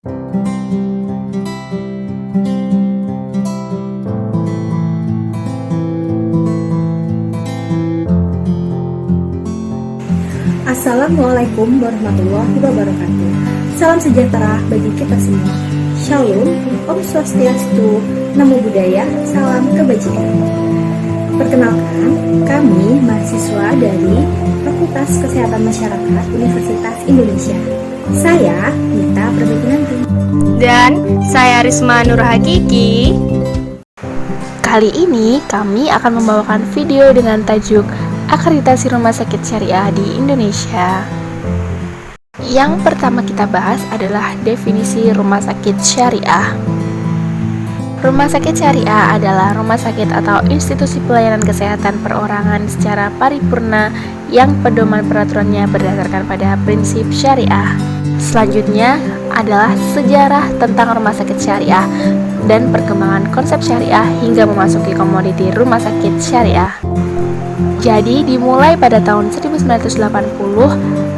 Assalamualaikum warahmatullahi wabarakatuh. Salam sejahtera bagi kita semua. Shalom, Om Swastiastu, Namo Buddhaya, salam kebajikan. Perkenalkan, kami mahasiswa dari Fakultas Kesehatan Masyarakat Universitas Indonesia. Saya Nita Perbakinanti. Dan saya Risma Nurhakiki. Kali ini kami akan membawakan video dengan tajuk Akreditasi Rumah Sakit Syariah di Indonesia. Yang pertama kita bahas adalah definisi rumah sakit syariah. Rumah sakit syariah adalah rumah sakit atau institusi pelayanan kesehatan perorangan secara paripurna yang pedoman peraturannya berdasarkan pada prinsip syariah. Selanjutnya adalah sejarah tentang rumah sakit syariah dan perkembangan konsep syariah hingga memasuki komoditi rumah sakit syariah. Jadi dimulai pada tahun 1980,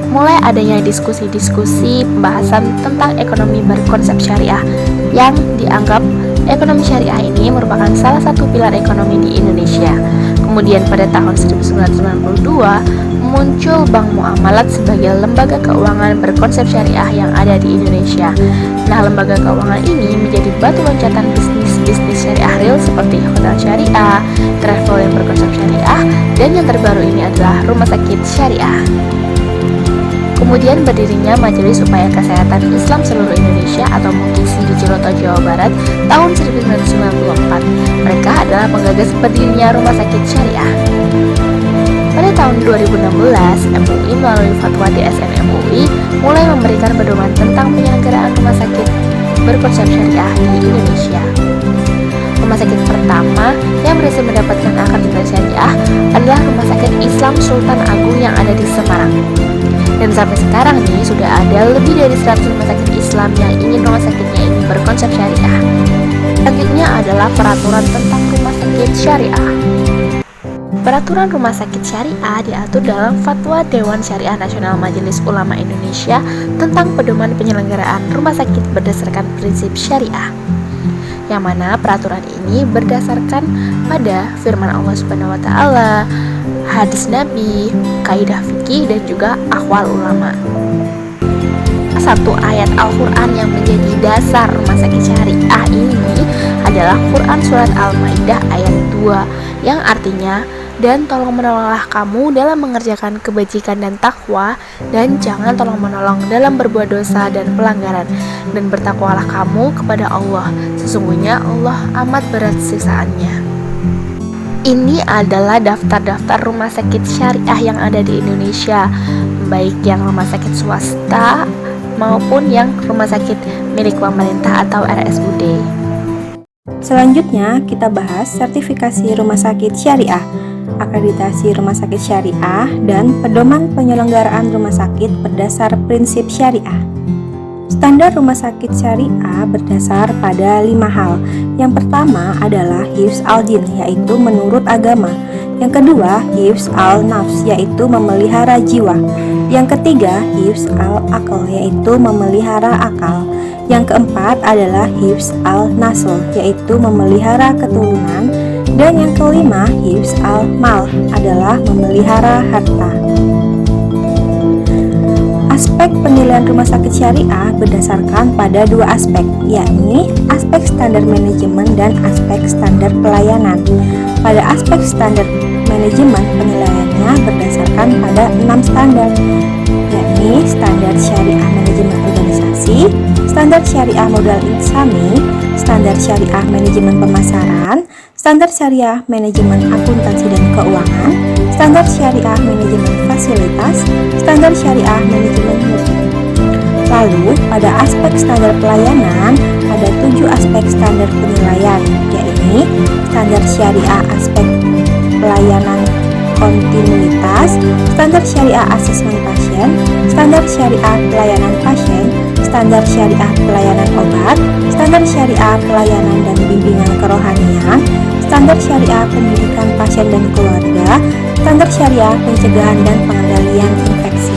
mulai adanya diskusi-diskusi pembahasan tentang ekonomi berkonsep syariah yang dianggap ekonomi syariah ini merupakan salah satu pilar ekonomi di Indonesia. Kemudian pada tahun 1992 muncul Bank Muamalat sebagai lembaga keuangan berkonsep syariah yang ada di Indonesia. Nah, lembaga keuangan ini menjadi batu loncatan bisnis syariah real seperti hotel syariah, travel yang berkonsep syariah, dan yang terbaru ini adalah rumah sakit syariah. Kemudian berdirinya Majelis Upaya Kesehatan Islam Seluruh Indonesia atau MUKISI di Ciloto, Jawa Barat tahun 1994. Mereka adalah penggagas berdirinya rumah sakit syariah. Pada tahun 2016, MUI melalui fatwa DSN MUI mulai memberikan pedoman tentang penyelenggaraan rumah sakit berkonsep syariah di Indonesia. Rumah sakit pertama yang berhasil mendapatkan akreditasi syariah adalah Rumah Sakit Islam Sultan Agung yang ada di Semarang. Dan sampai sekarang nih sudah ada lebih dari 100 rumah sakit Islam yang ingin rumah sakitnya ini berkonsep syariah. Selanjutnya adalah peraturan tentang rumah sakit syariah. Peraturan rumah sakit syariah diatur dalam Fatwa Dewan Syariah Nasional Majelis Ulama Indonesia tentang pedoman penyelenggaraan rumah sakit berdasarkan prinsip syariah. Yang mana peraturan ini berdasarkan pada firman Allah Subhanahu wa taala, hadis Nabi, kaidah fikih dan juga aqwal ulama. Satu ayat Al-Qur'an yang menjadi dasar rumah sakit syariah ini adalah Quran surat Al-Maidah ayat 2 yang artinya, dan tolong menolonglah kamu dalam mengerjakan kebajikan dan takwa, dan jangan tolong menolong dalam berbuat dosa dan pelanggaran, dan bertakwalah kamu kepada Allah, sesungguhnya Allah amat berat siksaannya. Ini adalah daftar-daftar rumah sakit syariah yang ada di Indonesia, baik yang rumah sakit swasta maupun yang rumah sakit milik pemerintah atau RSUD. Selanjutnya kita bahas sertifikasi rumah sakit syariah, akreditasi rumah sakit syariah, dan pedoman penyelenggaraan rumah sakit berdasar prinsip syariah. Standar rumah sakit syariah berdasar pada 5 hal. Yang pertama adalah hifz al-din, yaitu menurut agama. Yang kedua, hifz al-nafs, yaitu memelihara jiwa. Yang ketiga, hifz al-aql, yaitu memelihara akal. Yang keempat adalah hifz al-nasl, yaitu memelihara keturunan. Dan yang kelima, hifz al-mal, adalah memelihara harta. Aspek penilaian rumah sakit syariah berdasarkan pada 2 aspek, yakni aspek standar manajemen dan aspek standar pelayanan. Pada aspek standar manajemen, penilaiannya berdasarkan pada 6 standar, yakni standar syariah manajemen organisasi, standar syariah modal insani, standar syariah manajemen pemasaran, standar syariah manajemen akuntansi dan keuangan, standar syariah manajemen fasilitas, standar syariah manajemen mutu. Lalu, pada aspek standar pelayanan, ada 7 aspek standar penilaian, yakni standar syariah aspek pelayanan kontinuitas, standar syariah asesmen pasien, standar syariah pelayanan pasien, standar syariah pelayanan obat, standar syariah pelayanan dan bimbingan kerohanian, standar syariah pendidikan pasien dan keluarga, standar syariah pencegahan dan pengendalian infeksi.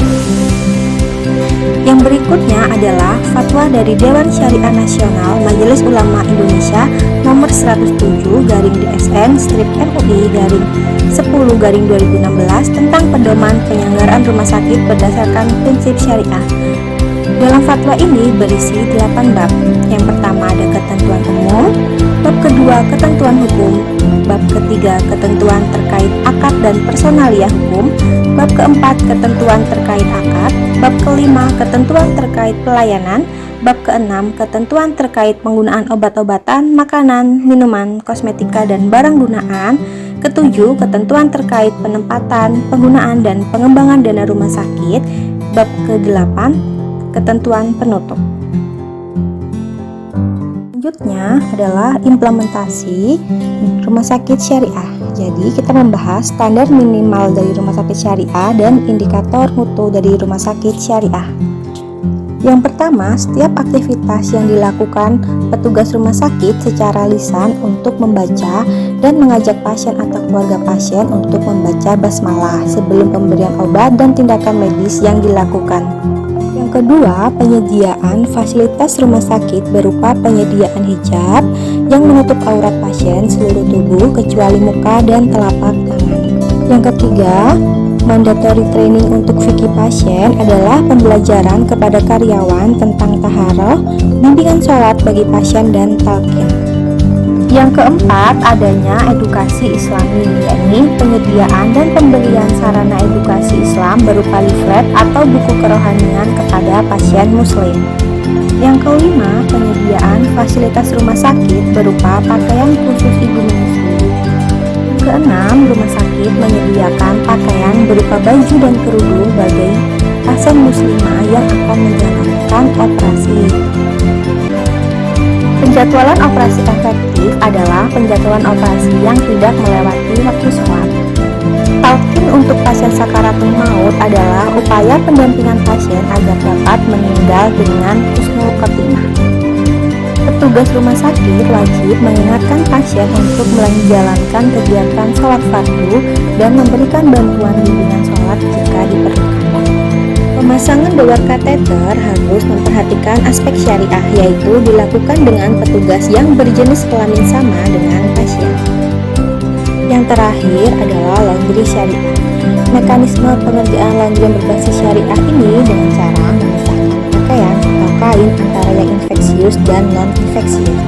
Yang berikutnya adalah fatwa dari Dewan Syariah Nasional Majelis Ulama Indonesia nomor 107/DSN-MUI/10/2016 tentang pedoman penyelenggaraan rumah sakit berdasarkan prinsip syariah. Dalam fatwa ini berisi 8 bab. Yang pertama ada ketentuan umum, bab kedua ketentuan hukum, bab ketiga ketentuan terkait akad dan personalia hukum, bab keempat ketentuan terkait akad, bab kelima ketentuan terkait pelayanan, bab keenam ketentuan terkait penggunaan obat-obatan, makanan, minuman, kosmetika dan barang gunaan, ketujuh ketentuan terkait penempatan, penggunaan dan pengembangan dana rumah sakit, bab kedelapan ketentuan penutup. Selanjutnya adalah implementasi rumah sakit syariah. Jadi kita membahas standar minimal dari rumah sakit syariah dan indikator mutu dari rumah sakit syariah. Yang pertama, setiap aktivitas yang dilakukan petugas rumah sakit secara lisan untuk membaca dan mengajak pasien atau keluarga pasien untuk membaca basmalah sebelum pemberian obat dan tindakan medis yang dilakukan. Yang kedua, penyediaan fasilitas rumah sakit berupa penyediaan hijab yang menutup aurat pasien seluruh tubuh kecuali muka dan telapak tangan. Yang ketiga, mandatory training untuk fikih pasien adalah pembelajaran kepada karyawan tentang taharah, bimbingan sholat bagi pasien dan talqin. Yang keempat, adanya edukasi Islami, yakni penyediaan dan pemberian sarana edukasi Islam berupa leaflet atau buku kerohanian kepada pasien muslim. Yang kelima, penyediaan fasilitas rumah sakit berupa pakaian khusus ibu menyusui. Yang keenam, rumah sakit menyediakan pakaian berupa baju dan kerudung bagi pasien muslimah yang akan menjalankan operasi. Penjadwalan operasi efektif adalah penjadwalan operasi yang tidak melewati waktu sholat. Talqin untuk pasien sakaratul maut adalah upaya pendampingan pasien agar dapat meninggal dengan husnul khotimah. Petugas rumah sakit wajib mengingatkan pasien untuk menjalankan kegiatan sholat fardu dan memberikan bantuan bimbingan sholat jika diperlukan. Pemasangan doar kateter harus memperhatikan aspek syariah, yaitu dilakukan dengan petugas yang berjenis kelamin sama dengan pasien. Yang terakhir adalah laundry syariah. Mekanisme pengerjaan laundry yang berbasis syariah ini dengan cara memisahkan pakaian atau kain antara yang infeksius dan non-infeksius.